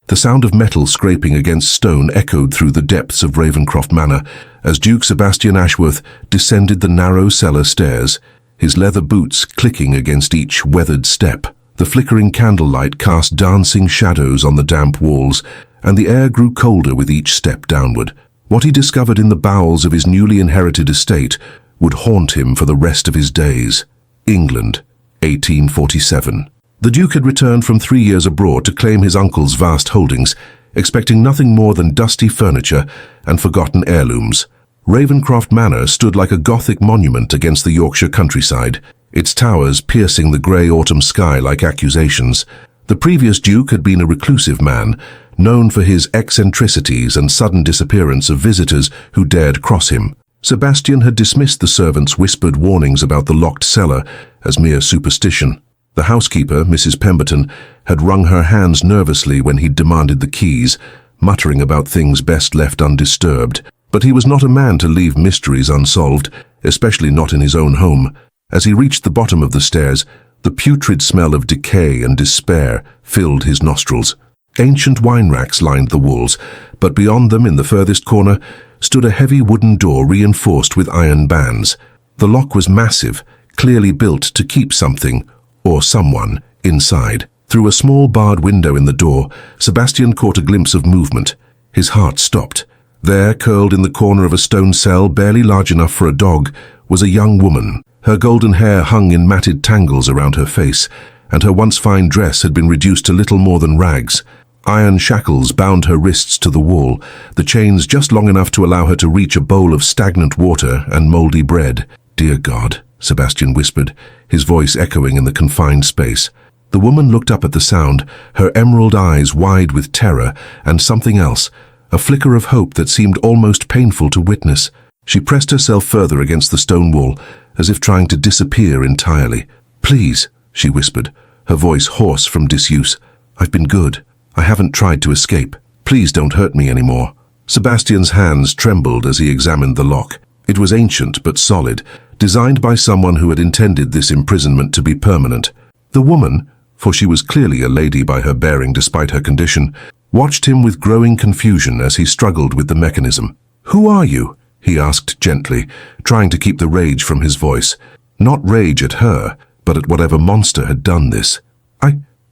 The sound of metal scraping against stone echoed through the depths of Ravenscroft Manor as Duke Sebastian Ashworth descended the narrow cellar stairs, his leather boots clicking against each weathered step. The flickering candlelight cast dancing shadows on the damp walls, and the air grew colder with each step downward. What he discovered in the bowels of his newly inherited estate would haunt him for the rest of his days. England, 1847. The Duke had returned from 3 years abroad to claim his uncle's vast holdings, expecting nothing more than dusty furniture and forgotten heirlooms. Ravenscroft Manor stood like a Gothic monument against the Yorkshire countryside, its towers piercing the grey autumn sky like accusations. The previous Duke had been a reclusive man, known for his eccentricities and sudden disappearance of visitors who dared cross him. Sebastian had dismissed the servants' whispered warnings about the locked cellar as mere superstition. The housekeeper, Mrs. Pemberton, had wrung her hands nervously when he'd demanded the keys, muttering about things best left undisturbed. But he was not a man to leave mysteries unsolved, especially not in his own home. As he reached the bottom of the stairs, the putrid smell of decay and despair filled his nostrils. Ancient wine racks lined the walls, but beyond them, in the furthest corner, stood a heavy wooden door reinforced with iron bands. The lock was massive, clearly built to keep something, or someone, inside. Through a small barred window in the door, Sebastian caught a glimpse of movement. His heart stopped. There, curled in the corner of a stone cell barely large enough for a dog, was a young woman. Her golden hair hung in matted tangles around her face, and her once fine dress had been reduced to little more than rags. Iron shackles bound her wrists to the wall, the chains just long enough to allow her to reach a bowl of stagnant water and mouldy bread. "Dear God," Sebastian whispered, his voice echoing in the confined space. The woman looked up at the sound, her emerald eyes wide with terror and something else, a flicker of hope that seemed almost painful to witness. She pressed herself further against the stone wall, as if trying to disappear entirely. "Please," she whispered, her voice hoarse from disuse. "I've been good. I haven't tried to escape. Please don't hurt me anymore." Sebastian's hands trembled as he examined the lock. It was ancient but solid, designed by someone who had intended this imprisonment to be permanent. The woman, for she was clearly a lady by her bearing despite her condition, watched him with growing confusion as he struggled with the mechanism. "Who are you?" he asked gently, trying to keep the rage from his voice. Not rage at her, but at whatever monster had done this.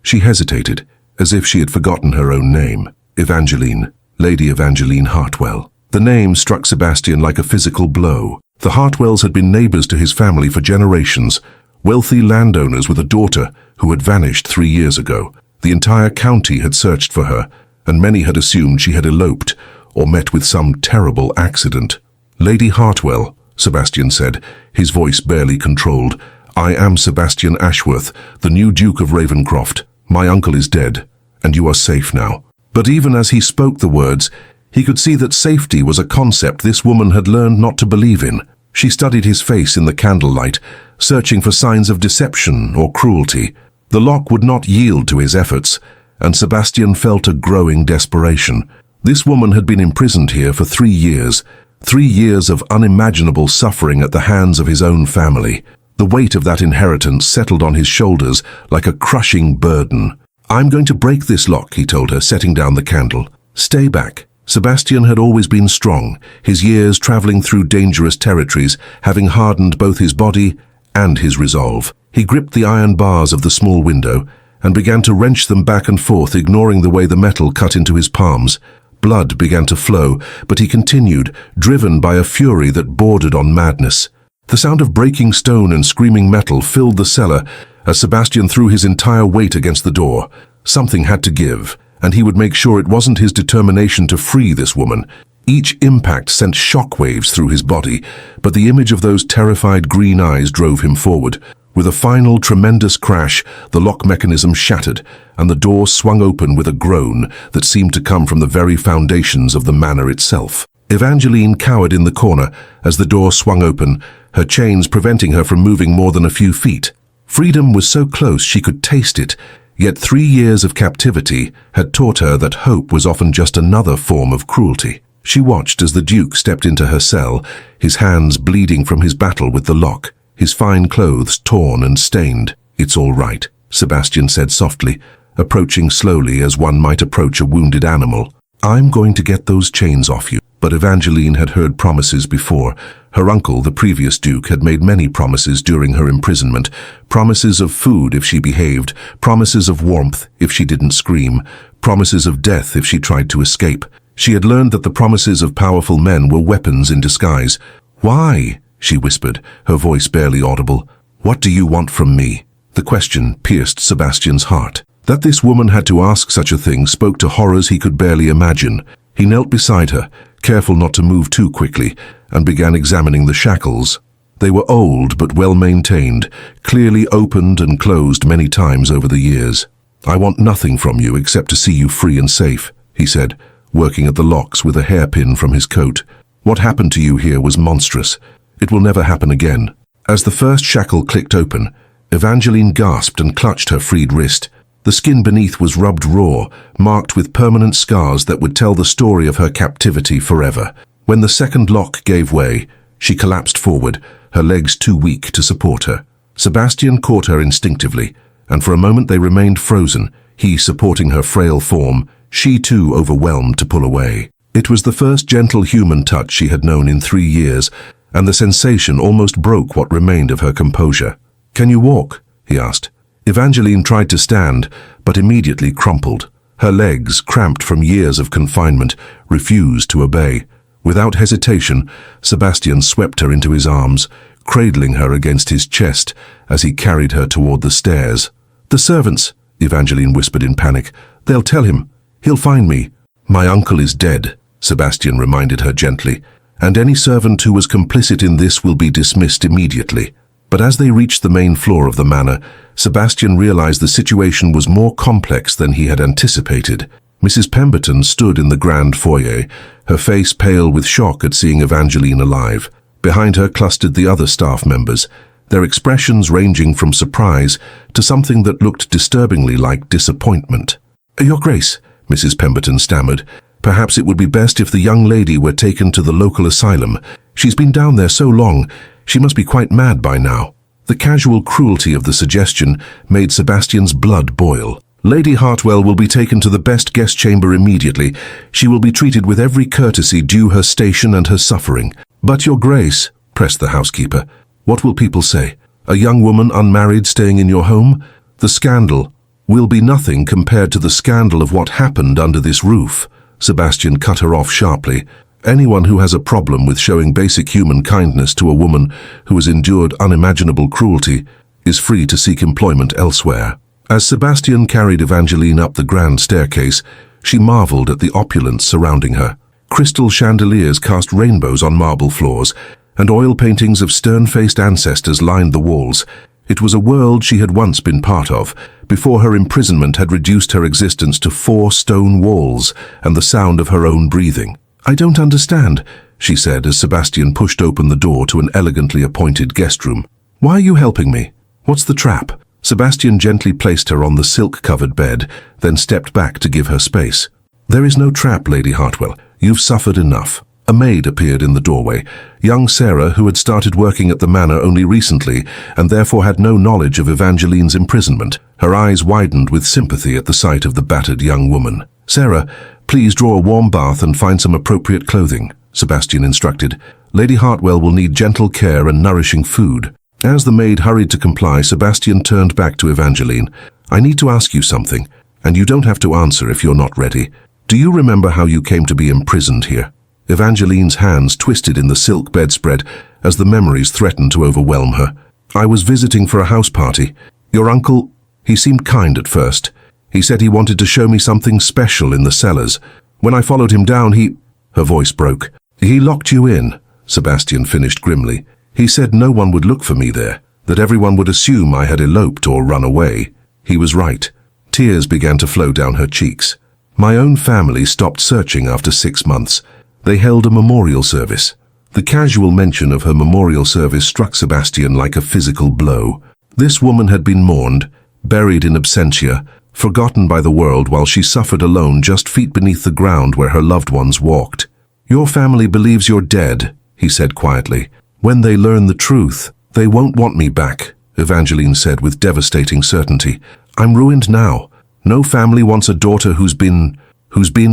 She hesitated, as if she had forgotten her own name. Evangeline, Lady Evangeline Hartwell. The name struck Sebastian like a physical blow. The Hartwells had been neighbors to his family for generations, wealthy landowners with a daughter who had vanished 3 years ago. The entire county had searched for her, and many had assumed she had eloped or met with some terrible accident. "Lady Hartwell," Sebastian said, his voice barely controlled. "I am Sebastian Ashworth, the new Duke of Ravenscroft. My uncle is dead, and you are safe now." But even as he spoke the words, he could see that safety was a concept this woman had learned not to believe in. She studied his face in the candlelight, searching for signs of deception or cruelty. The lock would not yield to his efforts, and Sebastian felt a growing desperation. This woman had been imprisoned here for 3 years, 3 years of unimaginable suffering at the hands of his own family. The weight of that inheritance settled on his shoulders like a crushing burden. "I'm going to break this lock," he told her, setting down the candle. "Stay back." Sebastian had always been strong, his years traveling through dangerous territories, having hardened both his body and his resolve. He gripped the iron bars of the small window and began to wrench them back and forth, ignoring the way the metal cut into his palms. Blood began to flow, but he continued, driven by a fury that bordered on madness. The sound of breaking stone and screaming metal filled the cellar as Sebastian threw his entire weight against the door. Something had to give, and he would make sure it wasn't his determination to free this woman. Each impact sent shockwaves through his body, but the image of those terrified green eyes drove him forward. With a final tremendous crash, the lock mechanism shattered, and the door swung open with a groan that seemed to come from the very foundations of the manor itself. Evangeline cowered in the corner as the door swung open, her chains preventing her from moving more than a few feet. Freedom was so close she could taste it, yet 3 years of captivity had taught her that hope was often just another form of cruelty. She watched as the Duke stepped into her cell, his hands bleeding from his battle with the lock, his fine clothes torn and stained. "It's all right," Sebastian said softly, approaching slowly as one might approach a wounded animal. "I'm going to get those chains off you." But Evangeline had heard promises before. Her uncle, the previous Duke, had made many promises during her imprisonment. Promises of food if she behaved, promises of warmth if she didn't scream, promises of death if she tried to escape. She had learned that the promises of powerful men were weapons in disguise. "Why?" she whispered, her voice barely audible. "What do you want from me?" The question pierced Sebastian's heart. That this woman had to ask such a thing spoke to horrors he could barely imagine. He knelt beside her, careful not to move too quickly, and began examining the shackles. They were old but well-maintained, clearly opened and closed many times over the years. "I want nothing from you except to see you free and safe," he said, working at the locks with a hairpin from his coat. "What happened to you here was monstrous. It will never happen again." As the first shackle clicked open, Evangeline gasped and clutched her freed wrist. The skin beneath was rubbed raw, marked with permanent scars that would tell the story of her captivity forever. When the second lock gave way, she collapsed forward, her legs too weak to support her. Sebastian caught her instinctively, and for a moment they remained frozen, he supporting her frail form, she too overwhelmed to pull away. It was the first gentle human touch she had known in 3 years, and the sensation almost broke what remained of her composure. "Can you walk?" he asked. Evangeline tried to stand, but immediately crumpled. Her legs, cramped from years of confinement, refused to obey. Without hesitation, Sebastian swept her into his arms, cradling her against his chest as he carried her toward the stairs. "The servants," Evangeline whispered in panic. "They'll tell him. He'll find me." "My uncle is dead," Sebastian reminded her gently, "and any servant who was complicit in this will be dismissed immediately." But as they reached the main floor of the manor, Sebastian realized the situation was more complex than he had anticipated. Mrs. Pemberton stood in the grand foyer, her face pale with shock at seeing Evangeline alive. Behind her clustered the other staff members, their expressions ranging from surprise to something that looked disturbingly like disappointment. "Your Grace," Mrs. Pemberton stammered, "perhaps it would be best if the young lady were taken to the local asylum. She's been down there so long, she must be quite mad by now." The casual cruelty of the suggestion made Sebastian's blood boil. "Lady Hartwell will be taken to the best guest chamber immediately. She will be treated with every courtesy due her station and her suffering." "But Your Grace," pressed the housekeeper, "what will people say? A young woman unmarried staying in your home? The scandal will be nothing compared to the scandal of what happened under this roof." Sebastian cut her off sharply. Anyone who has a problem with showing basic human kindness to a woman who has endured unimaginable cruelty is free to seek employment elsewhere. As Sebastian carried Evangeline up the grand staircase, she marveled at the opulence surrounding her. Crystal chandeliers cast rainbows on marble floors, and oil paintings of stern-faced ancestors lined the walls. It was a world she had once been part of, before her imprisonment had reduced her existence to 4 stone walls and the sound of her own breathing. "I don't understand," she said as Sebastian pushed open the door to an elegantly appointed guest room. "Why are you helping me? What's the trap?" Sebastian gently placed her on the silk-covered bed, then stepped back to give her space. "There is no trap, Lady Hartwell. You've suffered enough." A maid appeared in the doorway, young Sarah, who had started working at the manor only recently and therefore had no knowledge of Evangeline's imprisonment. Her eyes widened with sympathy at the sight of the battered young woman. "Sarah, please draw a warm bath and find some appropriate clothing," Sebastian instructed. "Lady Hartwell will need gentle care and nourishing food." As the maid hurried to comply, Sebastian turned back to Evangeline. "I need to ask you something, and you don't have to answer if you're not ready. Do you remember how you came to be imprisoned here?" Evangeline's hands twisted in the silk bedspread as the memories threatened to overwhelm her. "I was visiting for a house party. Your uncle, he seemed kind at first. He said he wanted to show me something special in the cellars. When I followed him down, Her voice broke. "He locked you in," Sebastian finished grimly. "He said no one would look for me there, that everyone would assume I had eloped or run away." He was right. Tears began to flow down her cheeks. "My own family stopped searching after 6 months. They held a memorial service." The casual mention of her memorial service struck Sebastian like a physical blow. This woman had been mourned, buried in absentia, forgotten by the world while she suffered alone just feet beneath the ground where her loved ones walked. "Your family believes you're dead," he said quietly. "When they learn the truth, they won't want me back," Evangeline said with devastating certainty. "I'm ruined now. No family wants a daughter who's been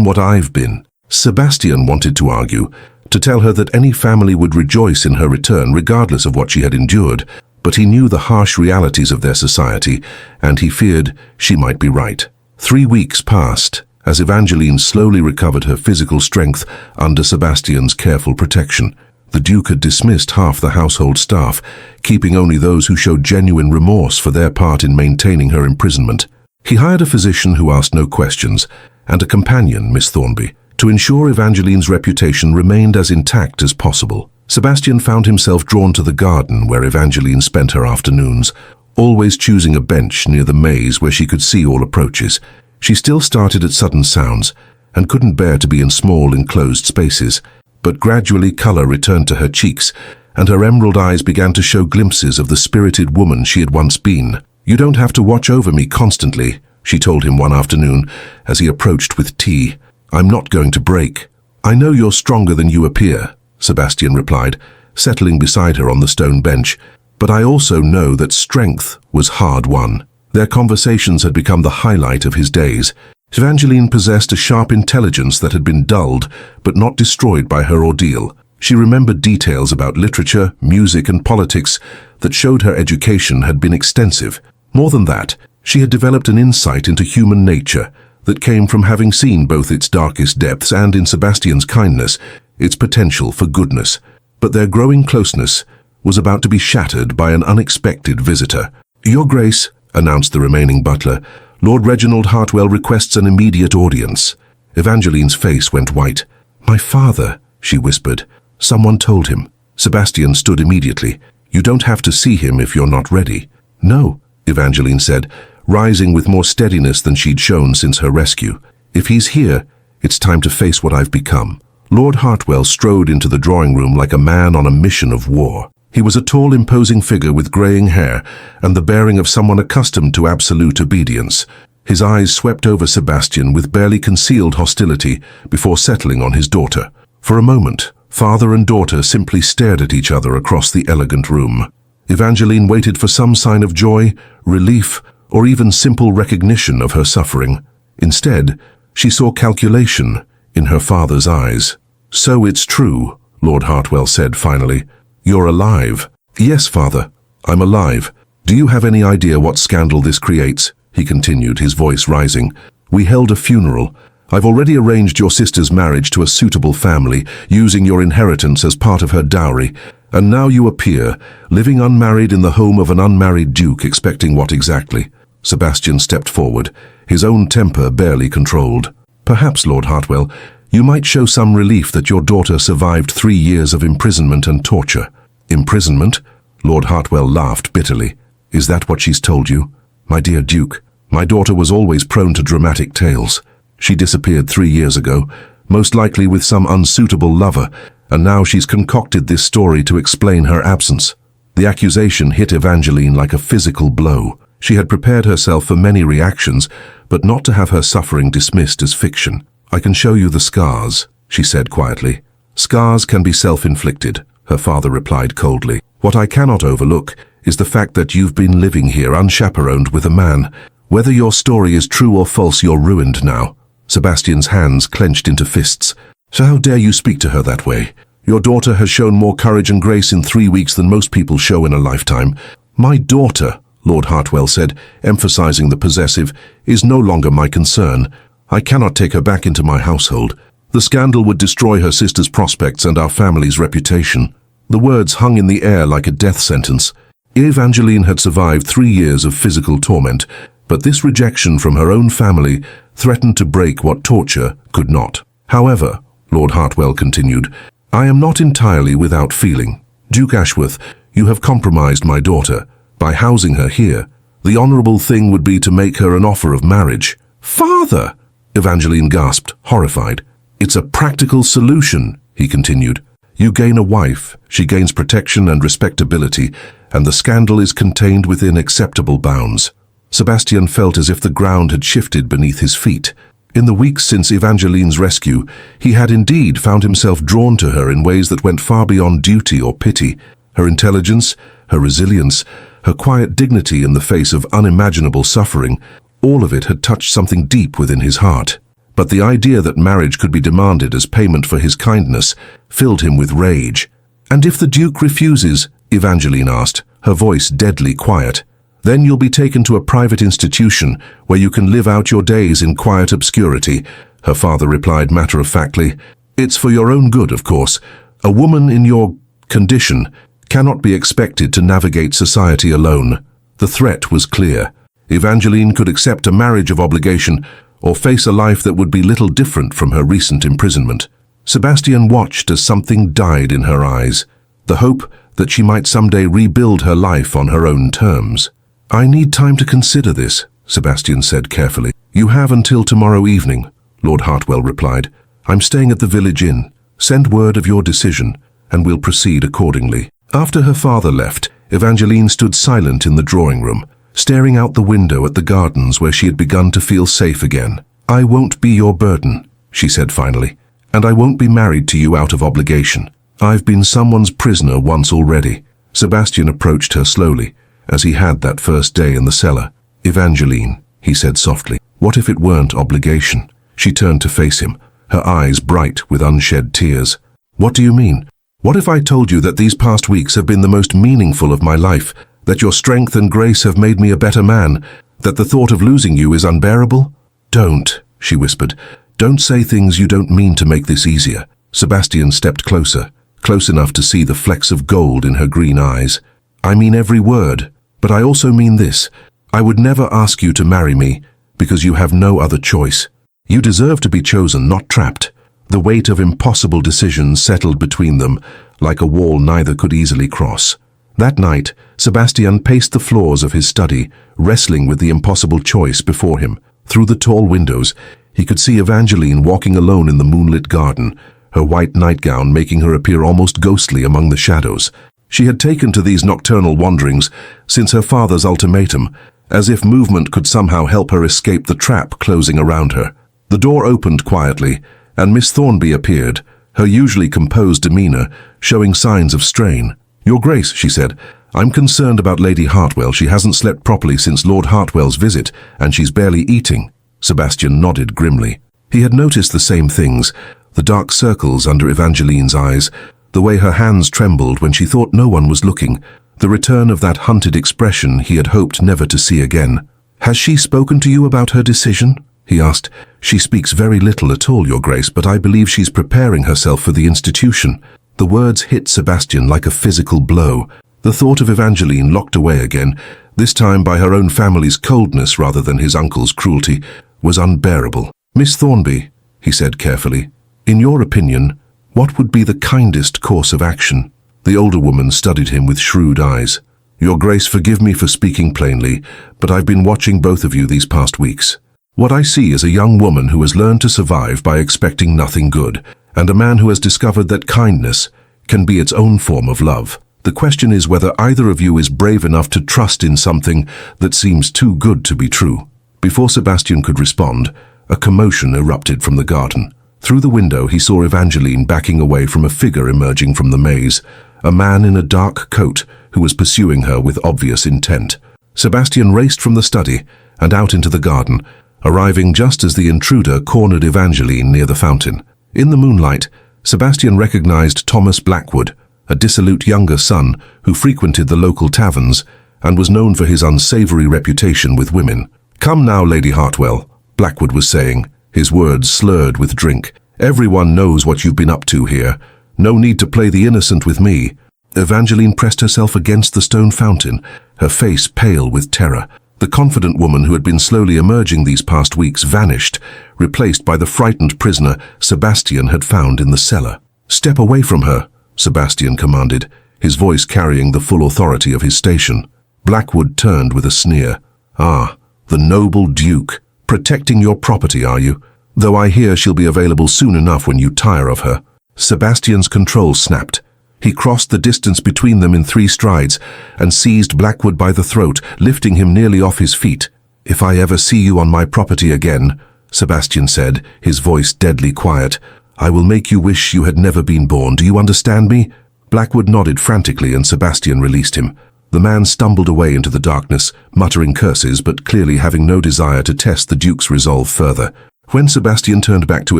what I've been. Sebastian wanted to argue, to tell her that any family would rejoice in her return regardless of what she had endured, but he knew the harsh realities of their society, and he feared she might be right. 3 weeks passed, as Evangeline slowly recovered her physical strength under Sebastian's careful protection. The Duke had dismissed half the household staff, keeping only those who showed genuine remorse for their part in maintaining her imprisonment. He hired a physician who asked no questions, and a companion, Miss Thornby, to ensure Evangeline's reputation remained as intact as possible. Sebastian found himself drawn to the garden where Evangeline spent her afternoons, always choosing a bench near the maze where she could see all approaches. She still started at sudden sounds, and couldn't bear to be in small, enclosed spaces, but gradually colour returned to her cheeks, and her emerald eyes began to show glimpses of the spirited woman she had once been. "You don't have to watch over me constantly," she told him one afternoon as he approached with tea. "I'm not going to break." "I know you're stronger than you appear," Sebastian replied, settling beside her on the stone bench, "but I also know that strength was hard-won." Their conversations had become the highlight of his days. Evangeline possessed a sharp intelligence that had been dulled, but not destroyed by her ordeal. She remembered details about literature, music, and politics that showed her education had been extensive. More than that, she had developed an insight into human nature that came from having seen both its darkest depths and, in Sebastian's kindness, its potential for goodness. But their growing closeness was about to be shattered by an unexpected visitor. "Your Grace," announced the remaining butler, "Lord Reginald Hartwell requests an immediate audience." Evangeline's face went white. "My father," she whispered. Someone told him. Sebastian stood immediately. "You don't have to see him if you're not ready." "No," Evangeline said, rising with more steadiness than she'd shown since her rescue. "If he's here, it's time to face what I've become." Lord Hartwell strode into the drawing room like a man on a mission of war. He was a tall, imposing figure with greying hair and the bearing of someone accustomed to absolute obedience. His eyes swept over Sebastian with barely concealed hostility before settling on his daughter. For a moment, father and daughter simply stared at each other across the elegant room. Evangeline waited for some sign of joy, relief, or even simple recognition of her suffering. Instead, she saw calculation in her father's eyes. "So it's true," Lord Hartwell said finally. "You're alive." "Yes, father, I'm alive. Do you have any idea what scandal this creates?" he continued, his voice rising. "We held a funeral. I've already arranged your sister's marriage to a suitable family, using your inheritance as part of her dowry. And now you appear, living unmarried in the home of an unmarried duke, expecting what exactly?" Sebastian stepped forward, his own temper barely controlled. "Perhaps, Lord Hartwell, you might show some relief that your daughter survived 3 years of imprisonment and torture." "Imprisonment?" Lord Hartwell laughed bitterly. "Is that what she's told you? My dear Duke, my daughter was always prone to dramatic tales. She disappeared 3 years ago, most likely with some unsuitable lover, and now she's concocted this story to explain her absence." The accusation hit Evangeline like a physical blow. She had prepared herself for many reactions, but not to have her suffering dismissed as fiction. "I can show you the scars," she said quietly. "Scars can be self-inflicted," her father replied coldly. "What I cannot overlook is the fact that you've been living here unchaperoned with a man. Whether your story is true or false, you're ruined now." Sebastian's hands clenched into fists. "So how dare you speak to her that way? Your daughter has shown more courage and grace in 3 weeks than most people show in a lifetime." "My daughter," Lord Hartwell said, emphasizing the possessive, "is no longer my concern. I cannot take her back into my household. The scandal would destroy her sister's prospects and our family's reputation." The words hung in the air like a death sentence. Evangeline had survived 3 years of physical torment, but this rejection from her own family threatened to break what torture could not. "However," Lord Hartwell continued, "I am not entirely without feeling. Duke Ashworth, you have compromised my daughter. By housing her here, the honourable thing would be to make her an offer of marriage." "Father!" Evangeline gasped, horrified. "It's a practical solution," he continued. "You gain a wife, she gains protection and respectability, and the scandal is contained within acceptable bounds." Sebastian felt as if the ground had shifted beneath his feet. In the weeks since Evangeline's rescue, he had indeed found himself drawn to her in ways that went far beyond duty or pity. Her intelligence, her resilience, her quiet dignity in the face of unimaginable suffering, All of it had touched something deep within his heart. But the idea that marriage could be demanded as payment for his kindness filled him with rage. "And if the Duke refuses?" Evangeline asked, her voice deadly quiet. "Then you'll be taken to a private institution where you can live out your days in quiet obscurity," her father replied matter-of-factly. "It's for your own good, of course. A woman in your condition cannot be expected to navigate society alone." The threat was clear. Evangeline could accept a marriage of obligation or face a life that would be little different from her recent imprisonment. Sebastian watched as something died in her eyes, the hope that she might someday rebuild her life on her own terms. "I need time to consider this," Sebastian said carefully. "You have until tomorrow evening," Lord Hartwell replied. "I'm staying at the village inn. Send word of your decision, and we'll proceed accordingly." After her father left, Evangeline stood silent in the drawing room, staring out the window at the gardens where she had begun to feel safe again. "I won't be your burden," she said finally, "and I won't be married to you out of obligation. I've been someone's prisoner once already." Sebastian approached her slowly, as he had that first day in the cellar. "Evangeline," he said softly, "what if it weren't obligation?" She turned to face him, her eyes bright with unshed tears. "What do you mean? What if I told you that these past weeks have been the most meaningful of my life, that your strength and grace have made me a better man, that the thought of losing you is unbearable?" "Don't," she whispered. "Don't say things you don't mean to make this easier." Sebastian stepped closer, close enough to see the flecks of gold in her green eyes. "I mean every word, but I also mean this. I would never ask you to marry me, because you have no other choice. You deserve to be chosen, not trapped." The weight of impossible decisions settled between them, like a wall neither could easily cross. That night, Sebastian paced the floors of his study, wrestling with the impossible choice before him. Through the tall windows, he could see Evangeline walking alone in the moonlit garden, her white nightgown making her appear almost ghostly among the shadows. She had taken to these nocturnal wanderings since her father's ultimatum, as if movement could somehow help her escape the trap closing around her. The door opened quietly, and Miss Thornby appeared, her usually composed demeanor showing signs of strain. "Your Grace," she said, "I'm concerned about Lady Hartwell. She hasn't slept properly since Lord Hartwell's visit, and she's barely eating." Sebastian nodded grimly. He had noticed the same things, the dark circles under Evangeline's eyes, the way her hands trembled when she thought no one was looking, the return of that hunted expression he had hoped never to see again. "Has she spoken to you about her decision?" he asked. "She speaks very little at all, Your Grace, but I believe she's preparing herself for the institution." The words hit Sebastian like a physical blow. The thought of Evangeline locked away again, this time by her own family's coldness rather than his uncle's cruelty, was unbearable. "Miss Thornby," he said carefully, "in your opinion, what would be the kindest course of action?" The older woman studied him with shrewd eyes. "Your Grace, forgive me for speaking plainly, but I've been watching both of you these past weeks. What I see is a young woman who has learned to survive by expecting nothing good, and a man who has discovered that kindness can be its own form of love. The question is whether either of you is brave enough to trust in something that seems too good to be true." Before Sebastian could respond, a commotion erupted from the garden. Through the window he saw Evangeline backing away from a figure emerging from the maze, a man in a dark coat who was pursuing her with obvious intent. Sebastian raced from the study and out into the garden, arriving just as the intruder cornered Evangeline near the fountain. In the moonlight, Sebastian recognized Thomas Blackwood, a dissolute younger son who frequented the local taverns and was known for his unsavory reputation with women. "Come now, Lady Hartwell," Blackwood was saying, his words slurred with drink. "Everyone knows what you've been up to here. No need to play the innocent with me." Evangeline pressed herself against the stone fountain, her face pale with terror. The confident woman who had been slowly emerging these past weeks vanished, replaced by the frightened prisoner Sebastian had found in the cellar. "Step away from her," Sebastian commanded, his voice carrying the full authority of his station. Blackwood turned with a sneer. "Ah, the noble Duke. Protecting your property, are you? Though I hear she'll be available soon enough when you tire of her." Sebastian's control snapped. He crossed the distance between them in 3 strides and seized Blackwood by the throat, lifting him nearly off his feet. "If I ever see you on my property again," Sebastian said, his voice deadly quiet, "I will make you wish you had never been born. Do you understand me?" Blackwood nodded frantically and Sebastian released him. The man stumbled away into the darkness, muttering curses but clearly having no desire to test the Duke's resolve further. When Sebastian turned back to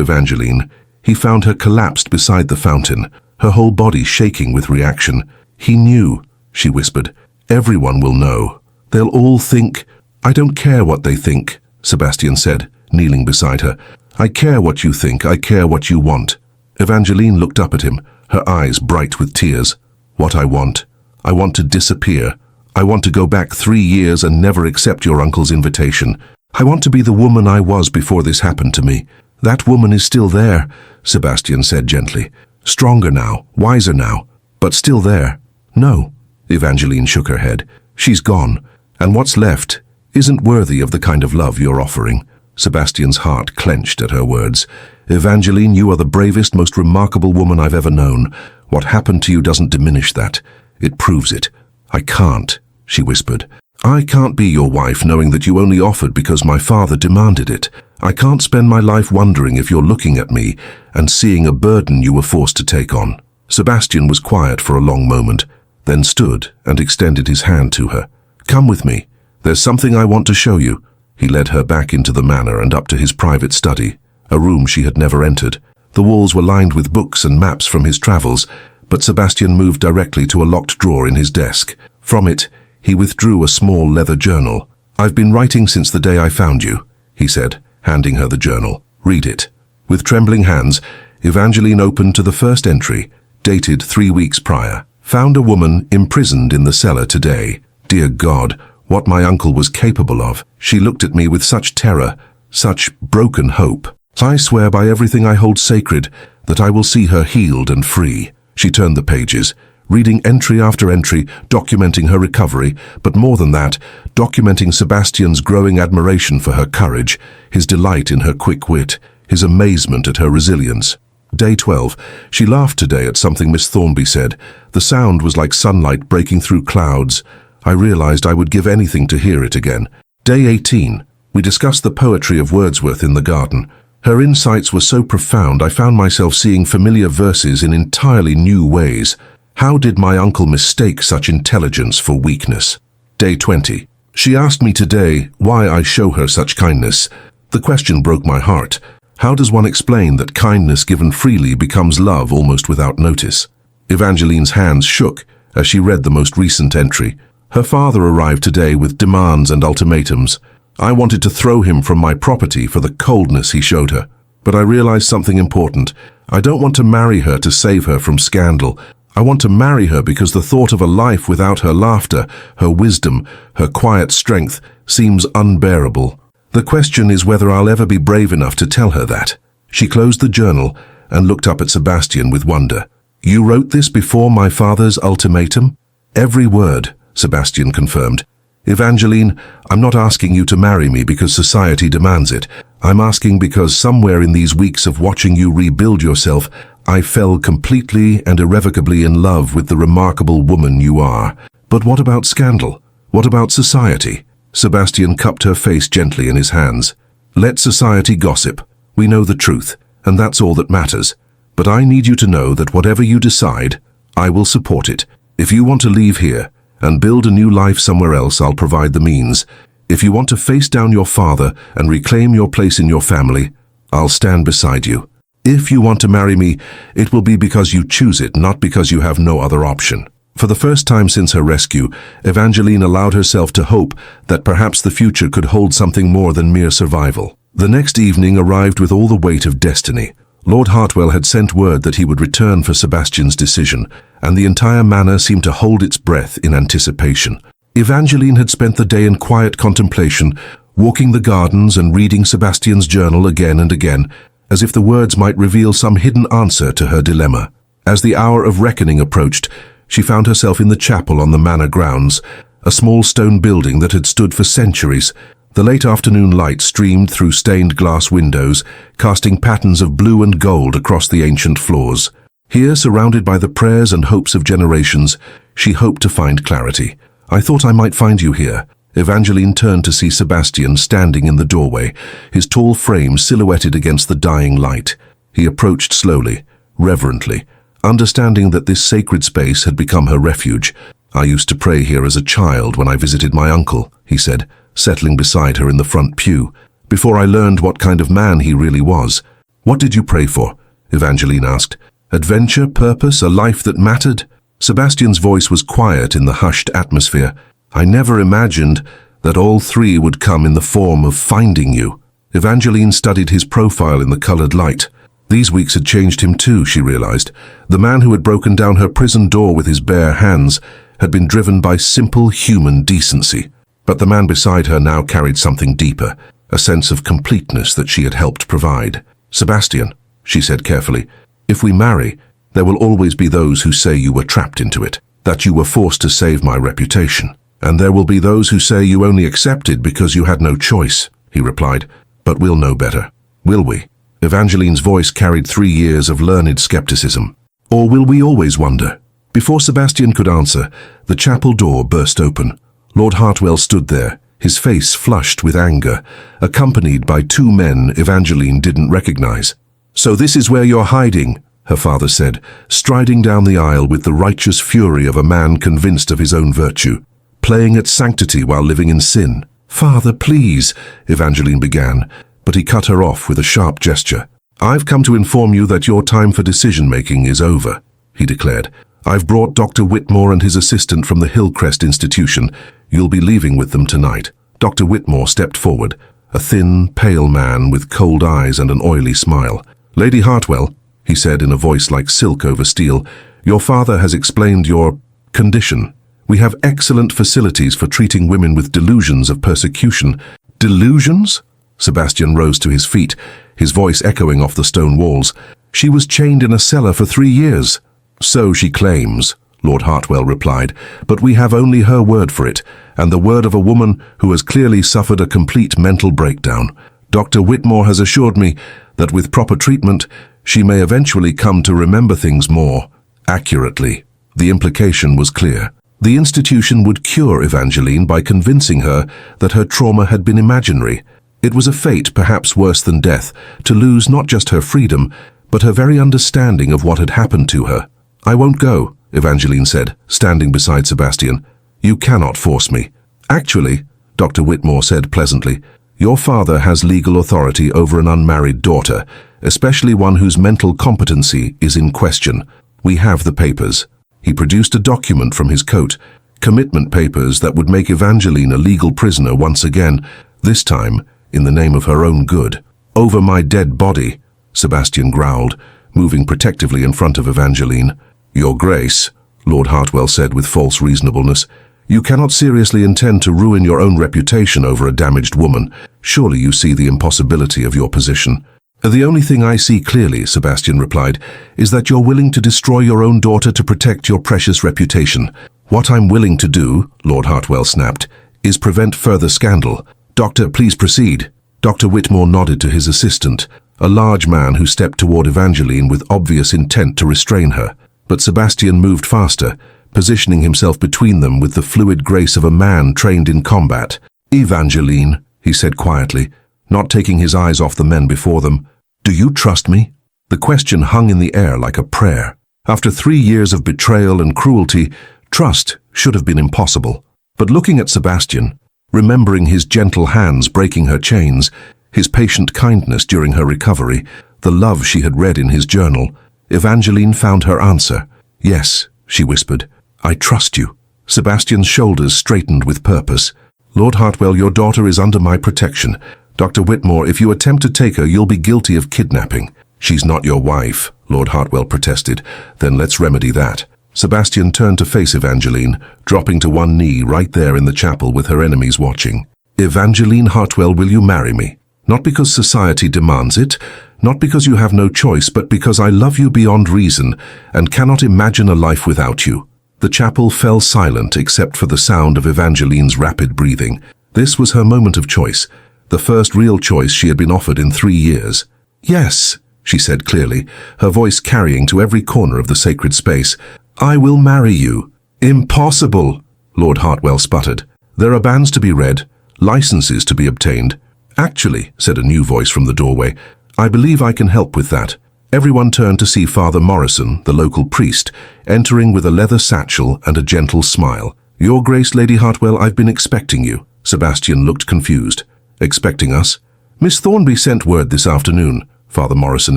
Evangeline, he found her collapsed beside the fountain, her whole body shaking with reaction. "He knew," she whispered. "Everyone will know. They'll all think—" "I don't care what they think," Sebastian said, kneeling beside her. "I care what you think. I care what you want." Evangeline looked up at him, her eyes bright with tears. "What I want? I want to disappear. I want to go back 3 years and never accept your uncle's invitation. I want to be the woman I was before this happened to me." "That woman is still there," Sebastian said gently. "Stronger now, wiser now, but still there." "No," Evangeline shook her head. "She's gone, and what's left isn't worthy of the kind of love you're offering." Sebastian's heart clenched at her words. "Evangeline, you are the bravest, most remarkable woman I've ever known. What happened to you doesn't diminish that. It proves it." "I can't," she whispered. "I can't be your wife knowing that you only offered because my father demanded it. I can't spend my life wondering if you're looking at me and seeing a burden you were forced to take on." Sebastian was quiet for a long moment, then stood and extended his hand to her. "Come with me. There's something I want to show you." He led her back into the manor and up to his private study, a room she had never entered. The walls were lined with books and maps from his travels, but Sebastian moved directly to a locked drawer in his desk. From it, he withdrew a small leather journal. "I've been writing since the day I found you," he said, handing her the journal. "Read it." With trembling hands, Evangeline opened to the first entry, dated 3 weeks prior. "Found a woman imprisoned in the cellar today. Dear God, what my uncle was capable of. She looked at me with such terror, such broken hope. I swear by everything I hold sacred that I will see her healed and free." She turned the pages, reading entry after entry, documenting her recovery, but more than that, documenting Sebastian's growing admiration for her courage, his delight in her quick wit, his amazement at her resilience. Day 12. She laughed today at something Miss Thornby said. The sound was like sunlight breaking through clouds. I realized I would give anything to hear it again. Day 18. We discussed the poetry of Wordsworth in the garden. Her insights were so profound I found myself seeing familiar verses in entirely new ways. How did my uncle mistake such intelligence for weakness? Day 20. She asked me today why I show her such kindness. The question broke my heart. How does one explain that kindness given freely becomes love almost without notice? Evangeline's hands shook as she read the most recent entry. Her father arrived today with demands and ultimatums. I wanted to throw him from my property for the coldness he showed her. But I realized something important. I don't want to marry her to save her from scandal. I want to marry her because the thought of a life without her laughter, her wisdom, her quiet strength seems unbearable. The question is whether I'll ever be brave enough to tell her that. She closed the journal and looked up at Sebastian with wonder. "You wrote this before my father's ultimatum?" "Every word," Sebastian confirmed. "Evangeline, I'm not asking you to marry me because society demands it. I'm asking because somewhere in these weeks of watching you rebuild yourself, I fell completely and irrevocably in love with the remarkable woman you are. But what about scandal? What about society?" Sebastian cupped her face gently in his hands. "Let society gossip. We know the truth, and that's all that matters. But I need you to know that whatever you decide, I will support it. If you want to leave here and build a new life somewhere else, I'll provide the means. If you want to face down your father and reclaim your place in your family, I'll stand beside you. If you want to marry me, it will be because you choose it, not because you have no other option." For the first time since her rescue, Evangeline allowed herself to hope that perhaps the future could hold something more than mere survival. The next evening arrived with all the weight of destiny. Lord Hartwell had sent word that he would return for Sebastian's decision, and the entire manor seemed to hold its breath in anticipation. Evangeline had spent the day in quiet contemplation, walking the gardens and reading Sebastian's journal again and again, as if the words might reveal some hidden answer to her dilemma. As the hour of reckoning approached, she found herself in the chapel on the manor grounds, a small stone building that had stood for centuries. The late afternoon light streamed through stained glass windows, casting patterns of blue and gold across the ancient floors. Here, surrounded by the prayers and hopes of generations, she hoped to find clarity. "I thought I might find you here." Evangeline turned to see Sebastian standing in the doorway, his tall frame silhouetted against the dying light. He approached slowly, reverently, understanding that this sacred space had become her refuge. "I used to pray here as a child when I visited my uncle," he said, settling beside her in the front pew, "before I learned what kind of man he really was." "What did you pray for?" Evangeline asked. "Adventure, purpose, a life that mattered?" Sebastian's voice was quiet in the hushed atmosphere. "I never imagined that all three would come in the form of finding you." Evangeline studied his profile in the colored light. These weeks had changed him too, she realized. The man who had broken down her prison door with his bare hands had been driven by simple human decency. But the man beside her now carried something deeper, a sense of completeness that she had helped provide. "Sebastian," she said carefully, "if we marry, there will always be those who say you were trapped into it, that you were forced to save my reputation. And there will be those who say you only accepted because you had no choice," he replied. "But we'll know better, will we?" Evangeline's voice carried 3 years of learned skepticism. "Or will we always wonder?" Before Sebastian could answer, the chapel door burst open. Lord Hartwell stood there, his face flushed with anger, accompanied by 2 men Evangeline didn't recognize. "So this is where you're hiding," her father said, striding down the aisle with the righteous fury of a man convinced of his own virtue. "Playing at sanctity while living in sin." "Father, please," Evangeline began, but he cut her off with a sharp gesture. "I've come to inform you that your time for decision-making is over," he declared. "I've brought Dr. Whitmore and his assistant from the Hillcrest Institution. You'll be leaving with them tonight." Dr. Whitmore stepped forward, a thin, pale man with cold eyes and an oily smile. "Lady Hartwell," he said in a voice like silk over steel, "your father has explained your condition. We have excellent facilities for treating women with delusions of persecution." "Delusions?" Sebastian rose to his feet, his voice echoing off the stone walls. "She was chained in a cellar for 3 years. "So she claims," Lord Hartwell replied, "but we have only her word for it, and the word of a woman who has clearly suffered a complete mental breakdown. Dr. Whitmore has assured me that with proper treatment, she may eventually come to remember things more accurately." The implication was clear. The institution would cure Evangeline by convincing her that her trauma had been imaginary. It was a fate perhaps worse than death, to lose not just her freedom, but her very understanding of what had happened to her. "I won't go," Evangeline said, standing beside Sebastian. "You cannot force me." "Actually," Dr. Whitmore said pleasantly, "your father has legal authority over an unmarried daughter, especially one whose mental competency is in question. We have the papers." He produced a document from his coat, commitment papers that would make Evangeline a legal prisoner once again, this time in the name of her own good. "Over my dead body," Sebastian growled, moving protectively in front of Evangeline. "Your Grace," Lord Hartwell said with false reasonableness, "you cannot seriously intend to ruin your own reputation over a damaged woman. Surely you see the impossibility of your position." "The only thing I see clearly," Sebastian replied, "is that you're willing to destroy your own daughter to protect your precious reputation. What I'm willing to do," Lord Hartwell snapped, "is prevent further scandal. Doctor, please proceed." Dr. Whitmore nodded to his assistant, a large man who stepped toward Evangeline with obvious intent to restrain her. But Sebastian moved faster, positioning himself between them with the fluid grace of a man trained in combat. "Evangeline," he said quietly, not taking his eyes off the men before them, "do you trust me?" The question hung in the air like a prayer. After 3 years of betrayal and cruelty, trust should have been impossible. But looking at Sebastian, remembering his gentle hands breaking her chains, his patient kindness during her recovery, the love she had read in his journal, Evangeline found her answer. "Yes," she whispered, "I trust you." Sebastian's shoulders straightened with purpose. "Lord Hartwell, your daughter is under my protection. Dr. Whitmore, if you attempt to take her, you'll be guilty of kidnapping." "She's not your wife," Lord Hartwell protested. "Then let's remedy that." Sebastian turned to face Evangeline, dropping to one knee right there in the chapel with her enemies watching. "Evangeline Hartwell, will you marry me? Not because society demands it, not because you have no choice, but because I love you beyond reason and cannot imagine a life without you." The chapel fell silent except for the sound of Evangeline's rapid breathing. This was her moment of choice, the first real choice she had been offered in 3 years. "Yes," she said clearly, her voice carrying to every corner of the sacred space. "I will marry you." "Impossible," Lord Hartwell sputtered. "There are bans to be read, licenses to be obtained." "Actually," said a new voice from the doorway, "I believe I can help with that." Everyone turned to see Father Morrison, the local priest, entering with a leather satchel and a gentle smile. "Your Grace, Lady Hartwell, I've been expecting you." Sebastian looked confused. "Expecting us?" "Miss Thornby sent word this afternoon," Father Morrison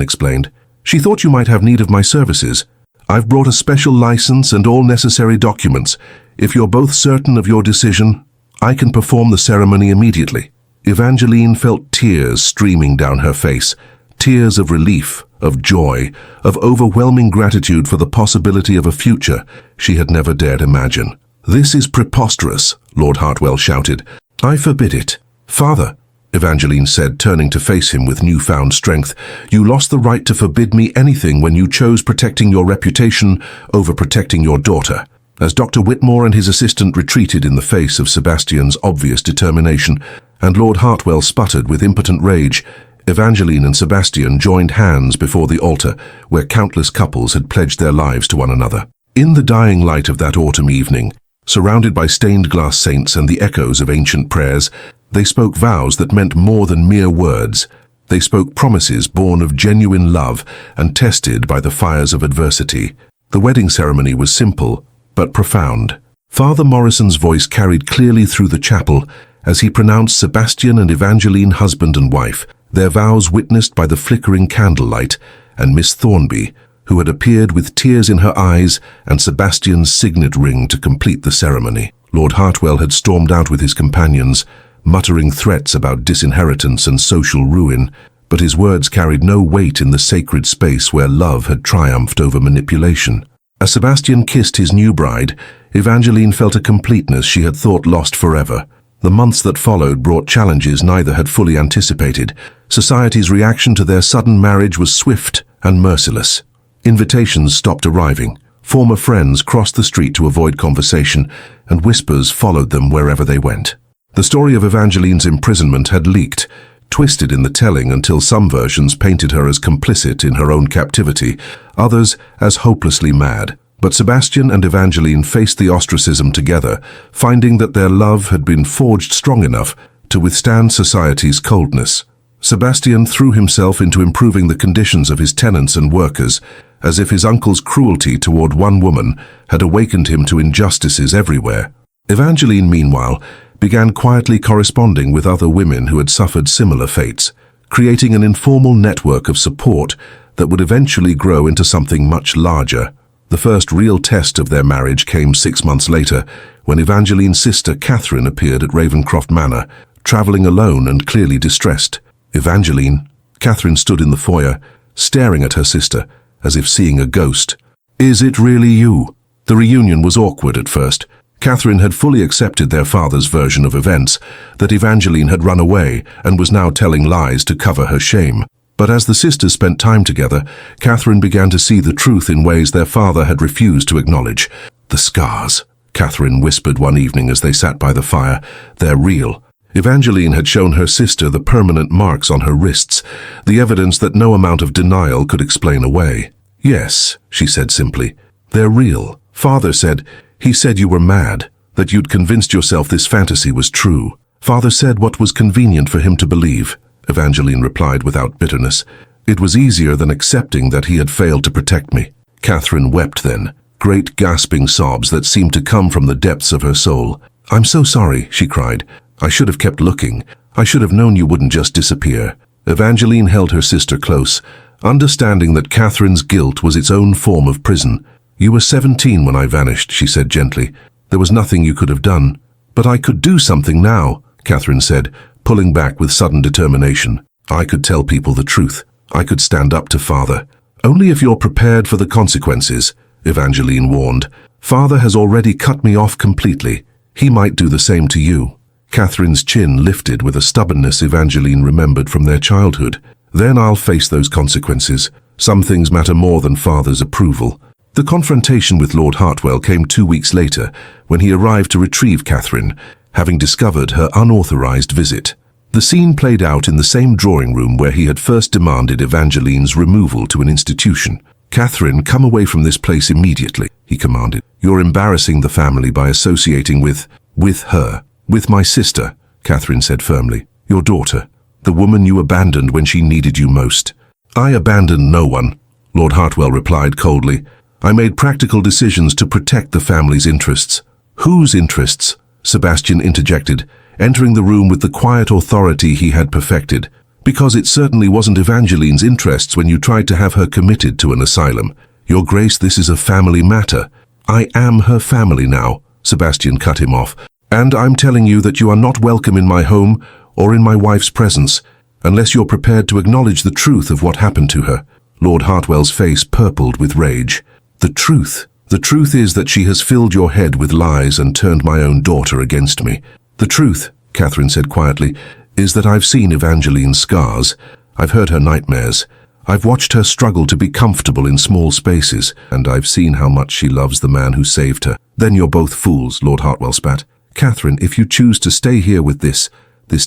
explained. "She thought you might have need of my services. I've brought a special license and all necessary documents. If you're both certain of your decision, I can perform the ceremony immediately." Evangeline felt tears streaming down her face, tears of relief, of joy, of overwhelming gratitude for the possibility of a future she had never dared imagine. "This is preposterous," Lord Hartwell shouted. "I forbid it." "Father," Evangeline said, turning to face him with newfound strength, "you lost the right to forbid me anything when you chose protecting your reputation over protecting your daughter." As Dr. Whitmore and his assistant retreated in the face of Sebastian's obvious determination, and Lord Hartwell sputtered with impotent rage, Evangeline and Sebastian joined hands before the altar where countless couples had pledged their lives to one another. In the dying light of that autumn evening, surrounded by stained glass saints and the echoes of ancient prayers, they spoke vows that meant more than mere words. They spoke promises born of genuine love and tested by the fires of adversity. The wedding ceremony was simple, but profound. Father Morrison's voice carried clearly through the chapel as he pronounced Sebastian and Evangeline husband and wife, their vows witnessed by the flickering candlelight, and Miss Thornby, who had appeared with tears in her eyes and Sebastian's signet ring to complete the ceremony. Lord Hartwell had stormed out with his companions, muttering threats about disinheritance and social ruin, but his words carried no weight in the sacred space where love had triumphed over manipulation. As Sebastian kissed his new bride, Evangeline felt a completeness she had thought lost forever. The months that followed brought challenges neither had fully anticipated. Society's reaction to their sudden marriage was swift and merciless. Invitations stopped arriving. Former friends crossed the street to avoid conversation, and whispers followed them wherever they went. The story of Evangeline's imprisonment had leaked, twisted in the telling until some versions painted her as complicit in her own captivity, others as hopelessly mad. But Sebastian and Evangeline faced the ostracism together, finding that their love had been forged strong enough to withstand society's coldness. Sebastian threw himself into improving the conditions of his tenants and workers, as if his uncle's cruelty toward one woman had awakened him to injustices everywhere. Evangeline, meanwhile, began quietly corresponding with other women who had suffered similar fates, creating an informal network of support that would eventually grow into something much larger. The first real test of their marriage came 6 months later, when Evangeline's sister Catherine appeared at Ravencroft Manor, traveling alone and clearly distressed. "Evangeline," Catherine stood in the foyer, staring at her sister, as if seeing a ghost. "Is it really you?" The reunion was awkward at first. Catherine had fully accepted their father's version of events, that Evangeline had run away and was now telling lies to cover her shame. But as the sisters spent time together, Catherine began to see the truth in ways their father had refused to acknowledge. "The scars," Catherine whispered one evening as they sat by the fire, "they're real." Evangeline had shown her sister the permanent marks on her wrists, the evidence that no amount of denial could explain away. "Yes," she said simply, "they're real. Father said, he said you were mad, that you'd convinced yourself this fantasy was true. Father said what was convenient for him to believe," Evangeline replied without bitterness. "It was easier than accepting that he had failed to protect me." Catherine wept then, great gasping sobs that seemed to come from the depths of her soul. "I'm so sorry," she cried. "I should have kept looking. I should have known you wouldn't just disappear." Evangeline held her sister close, understanding that Catherine's guilt was its own form of prison. "You were 17 when I vanished," she said gently. "There was nothing you could have done." "But I could do something now," Catherine said, pulling back with sudden determination. "I could tell people the truth. I could stand up to Father." "Only if you're prepared for the consequences," Evangeline warned. "Father has already cut me off completely. He might do the same to you." Catherine's chin lifted with a stubbornness Evangeline remembered from their childhood. "Then I'll face those consequences. Some things matter more than Father's approval." The confrontation with Lord Hartwell came 2 weeks later, when he arrived to retrieve Catherine, having discovered her unauthorized visit. The scene played out in the same drawing room where he had first demanded Evangeline's removal to an institution. "Catherine, come away from this place immediately," he commanded. "You're embarrassing the family by associating with her. With my sister," Catherine said firmly. "Your daughter, the woman you abandoned when she needed you most." "I abandoned no one," Lord Hartwell replied coldly. "I made practical decisions to protect the family's interests." "Whose interests?" Sebastian interjected, entering the room with the quiet authority he had perfected. "Because it certainly wasn't Evangeline's interests when you tried to have her committed to an asylum. Your Grace, this is a family matter." "I am her family now," Sebastian cut him off. "And I'm telling you that you are not welcome in my home or in my wife's presence, unless you're prepared to acknowledge the truth of what happened to her." Lord Hartwell's face purpled with rage. "The truth? The truth is that she has filled your head with lies and turned my own daughter against me." "The truth," Catherine said quietly, "is that I've seen Evangeline's scars. I've heard her nightmares. I've watched her struggle to be comfortable in small spaces, and I've seen how much she loves the man who saved her." "Then you're both fools," Lord Hartwell spat. "Catherine, if you choose to stay here with this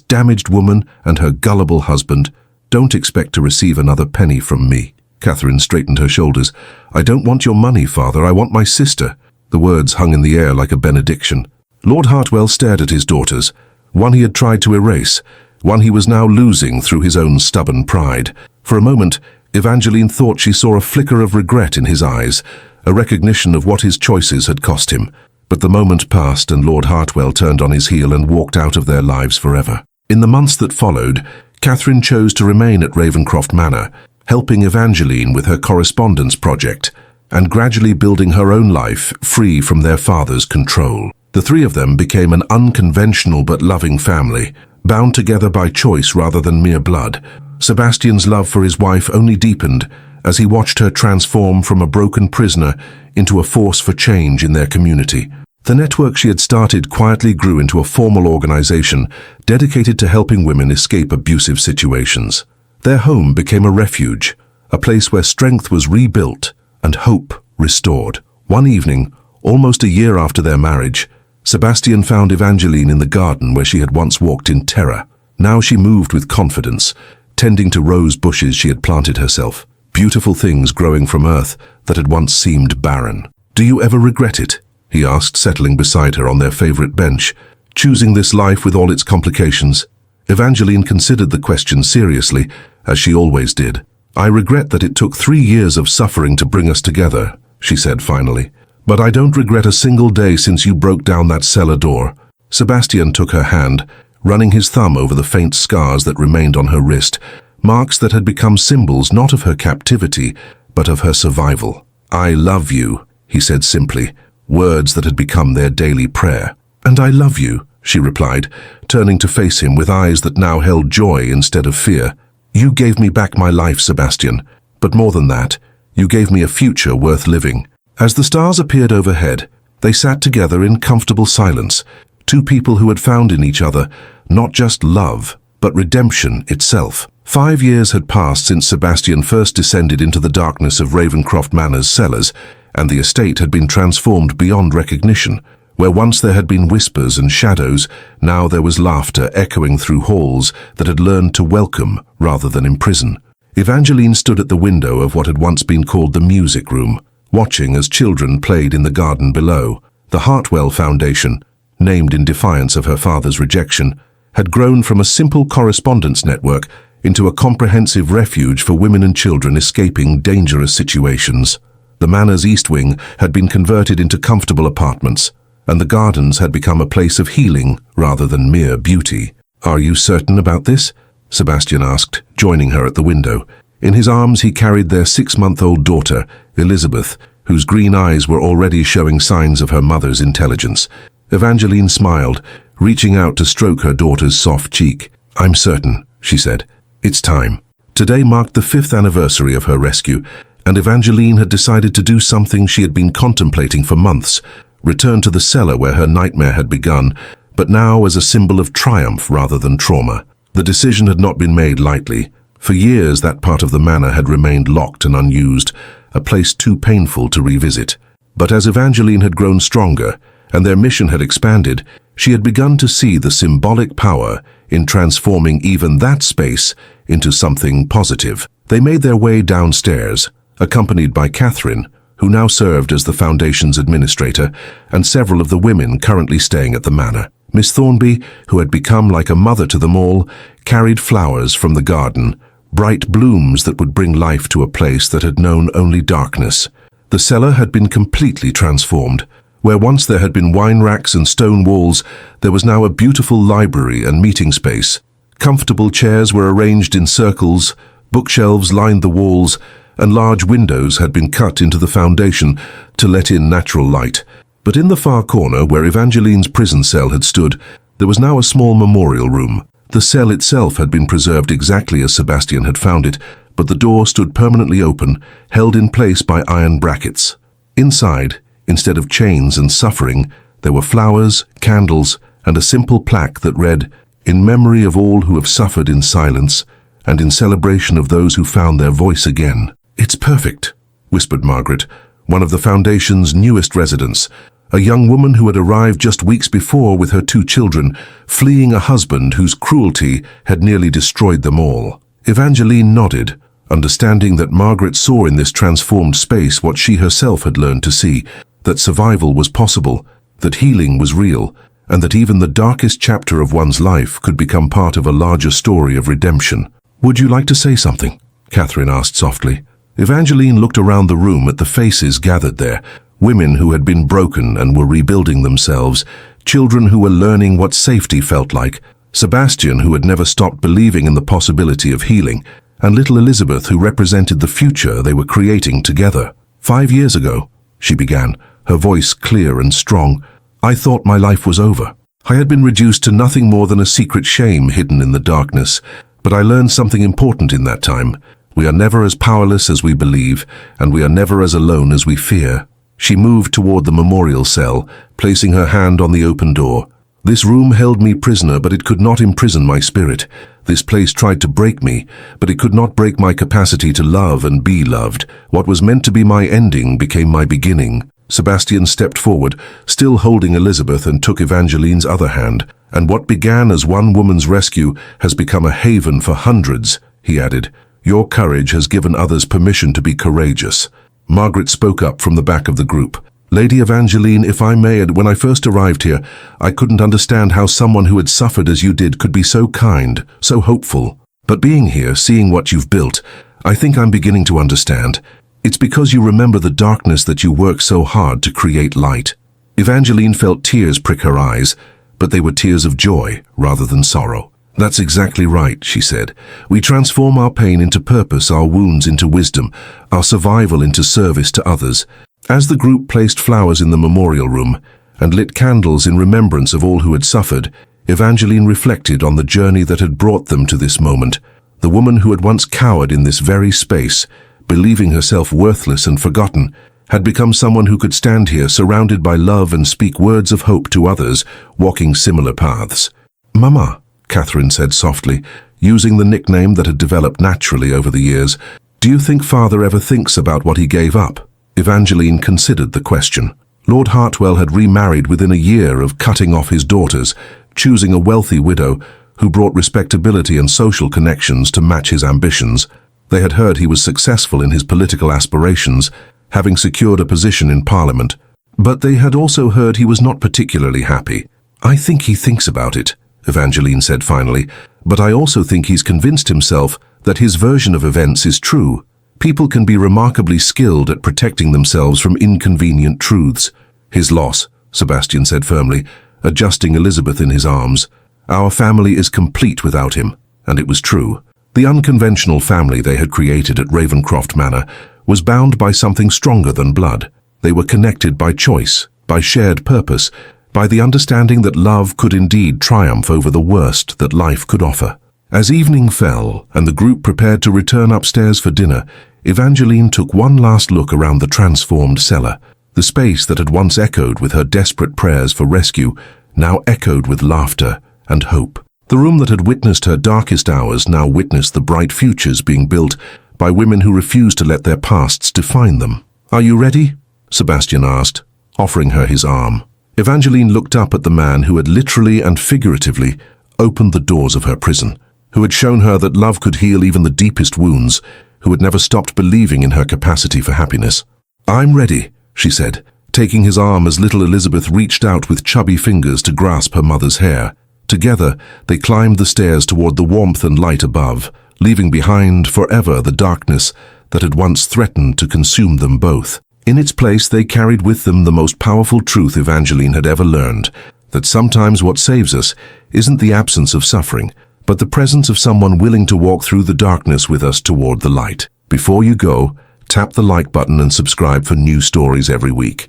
damaged woman and her gullible husband, don't expect to receive another penny from me." Catherine straightened her shoulders. "I don't want your money, Father. I want my sister." The words hung in the air like a benediction. Lord Hartwell stared at his daughters, one he had tried to erase, one he was now losing through his own stubborn pride. For a moment, Evangeline thought she saw a flicker of regret in his eyes, a recognition of what his choices had cost him. But the moment passed and Lord Hartwell turned on his heel and walked out of their lives forever. In the months that followed, Catherine chose to remain at Ravencroft Manor, helping Evangeline with her correspondence project, and gradually building her own life free from their father's control. The three of them became an unconventional but loving family, bound together by choice rather than mere blood. Sebastian's love for his wife only deepened as he watched her transform from a broken prisoner into a force for change in their community. The network she had started quietly grew into a formal organization dedicated to helping women escape abusive situations. Their home became a refuge, a place where strength was rebuilt and hope restored. One evening, almost a year after their marriage, Sebastian found Evangeline in the garden where she had once walked in terror. Now she moved with confidence, tending to rose bushes she had planted herself, beautiful things growing from earth that had once seemed barren. "Do you ever regret it?" he asked, settling beside her on their favorite bench. "Choosing this life with all its complications?" Evangeline considered the question seriously, as she always did. "I regret that it took 3 years of suffering to bring us together," she said finally. "But I don't regret a single day since you broke down that cellar door." Sebastian took her hand, running his thumb over the faint scars that remained on her wrist, marks that had become symbols not of her captivity, but of her survival. "I love you," he said simply, words that had become their daily prayer. "And I love you," she replied, turning to face him with eyes that now held joy instead of fear. "You gave me back my life, Sebastian, but more than that, you gave me a future worth living." As the stars appeared overhead, they sat together in comfortable silence, two people who had found in each other not just love, but redemption itself. 5 years had passed since Sebastian first descended into the darkness of Ravencroft Manor's cellars, and the estate had been transformed beyond recognition. Where once there had been whispers and shadows, now there was laughter echoing through halls that had learned to welcome rather than imprison. Evangeline stood at the window of what had once been called the music room, watching as children played in the garden below. The Hartwell Foundation, named in defiance of her father's rejection, had grown from a simple correspondence network into a comprehensive refuge for women and children escaping dangerous situations. The manor's east wing had been converted into comfortable apartments, and the gardens had become a place of healing rather than mere beauty. "Are you certain about this?" Sebastian asked, joining her at the window. In his arms he carried their 6-month-old daughter, Elizabeth, whose green eyes were already showing signs of her mother's intelligence. Evangeline smiled, reaching out to stroke her daughter's soft cheek. "I'm certain," she said. "It's time." Today marked the 5th anniversary of her rescue, and Evangeline had decided to do something she had been contemplating for months, return to the cellar where her nightmare had begun, but now as a symbol of triumph rather than trauma. The decision had not been made lightly. For years that part of the manor had remained locked and unused, a place too painful to revisit. But as Evangeline had grown stronger, and their mission had expanded, she had begun to see the symbolic power in transforming even that space into something positive. They made their way downstairs, accompanied by Catherine, who now served as the Foundation's administrator, and several of the women currently staying at the manor. Miss Thornby, who had become like a mother to them all, carried flowers from the garden, bright blooms that would bring life to a place that had known only darkness. The cellar had been completely transformed. Where once there had been wine racks and stone walls, there was now a beautiful library and meeting space. Comfortable chairs were arranged in circles, bookshelves lined the walls, and large windows had been cut into the foundation to let in natural light. But in the far corner, where Evangeline's prison cell had stood, there was now a small memorial room. The cell itself had been preserved exactly as Sebastian had found it, but the door stood permanently open, held in place by iron brackets. Inside, instead of chains and suffering, there were flowers, candles, and a simple plaque that read, "In memory of all who have suffered in silence, and in celebration of those who found their voice again." "It's perfect," whispered Margaret, one of the Foundation's newest residents, a young woman who had arrived just weeks before with her 2 children, fleeing a husband whose cruelty had nearly destroyed them all. Evangeline nodded, understanding that Margaret saw in this transformed space what she herself had learned to see, that survival was possible, that healing was real, and that even the darkest chapter of one's life could become part of a larger story of redemption. "Would you like to say something?" Catherine asked softly. Evangeline looked around the room at the faces gathered there, women who had been broken and were rebuilding themselves, children who were learning what safety felt like, Sebastian who had never stopped believing in the possibility of healing, and little Elizabeth who represented the future they were creating together. "5 years ago," she began, her voice clear and strong, "I thought my life was over. I had been reduced to nothing more than a secret shame hidden in the darkness, but I learned something important in that time. We are never as powerless as we believe, and we are never as alone as we fear." She moved toward the memorial cell, placing her hand on the open door. "This room held me prisoner, but it could not imprison my spirit. This place tried to break me, but it could not break my capacity to love and be loved. What was meant to be my ending became my beginning." Sebastian stepped forward, still holding Elizabeth, and took Evangeline's other hand. "And what began as one woman's rescue has become a haven for hundreds," he added. "Your courage has given others permission to be courageous." Margaret spoke up from the back of the group. "Lady Evangeline, if I may, when I first arrived here, I couldn't understand how someone who had suffered as you did could be so kind, so hopeful. But being here, seeing what you've built, I think I'm beginning to understand. It's because you remember the darkness that you work so hard to create light." Evangeline felt tears prick her eyes, but they were tears of joy rather than sorrow. "That's exactly right," she said. "We transform our pain into purpose, our wounds into wisdom, our survival into service to others." As the group placed flowers in the memorial room and lit candles in remembrance of all who had suffered, Evangeline reflected on the journey that had brought them to this moment. The woman who had once cowered in this very space, believing herself worthless and forgotten, had become someone who could stand here surrounded by love and speak words of hope to others, walking similar paths. "Mama," Catherine said softly, using the nickname that had developed naturally over the years, "do you think Father ever thinks about what he gave up?" Evangeline considered the question. Lord Hartwell had remarried within a year of cutting off his daughters, choosing a wealthy widow who brought respectability and social connections to match his ambitions. They had heard he was successful in his political aspirations, having secured a position in Parliament. But they had also heard he was not particularly happy. "I think he thinks about it," Evangeline said finally, "but I also think he's convinced himself that his version of events is true. People can be remarkably skilled at protecting themselves from inconvenient truths." "His loss," Sebastian said firmly, adjusting Elizabeth in his arms. "Our family is complete without him," and it was true. The unconventional family they had created at Ravencroft Manor was bound by something stronger than blood. They were connected by choice, by shared purpose, by the understanding that love could indeed triumph over the worst that life could offer. As evening fell and the group prepared to return upstairs for dinner, Evangeline took one last look around the transformed cellar. The space that had once echoed with her desperate prayers for rescue now echoed with laughter and hope. The room that had witnessed her darkest hours now witnessed the bright futures being built by women who refused to let their pasts define them. "Are you ready?" Sebastian asked, offering her his arm. Evangeline looked up at the man who had literally and figuratively opened the doors of her prison, who had shown her that love could heal even the deepest wounds, who had never stopped believing in her capacity for happiness. "I'm ready," she said, taking his arm as little Elizabeth reached out with chubby fingers to grasp her mother's hair. Together, they climbed the stairs toward the warmth and light above, leaving behind forever the darkness that had once threatened to consume them both. In its place, they carried with them the most powerful truth Evangeline had ever learned, that sometimes what saves us isn't the absence of suffering, but the presence of someone willing to walk through the darkness with us toward the light. Before you go, tap the like button and subscribe for new stories every week.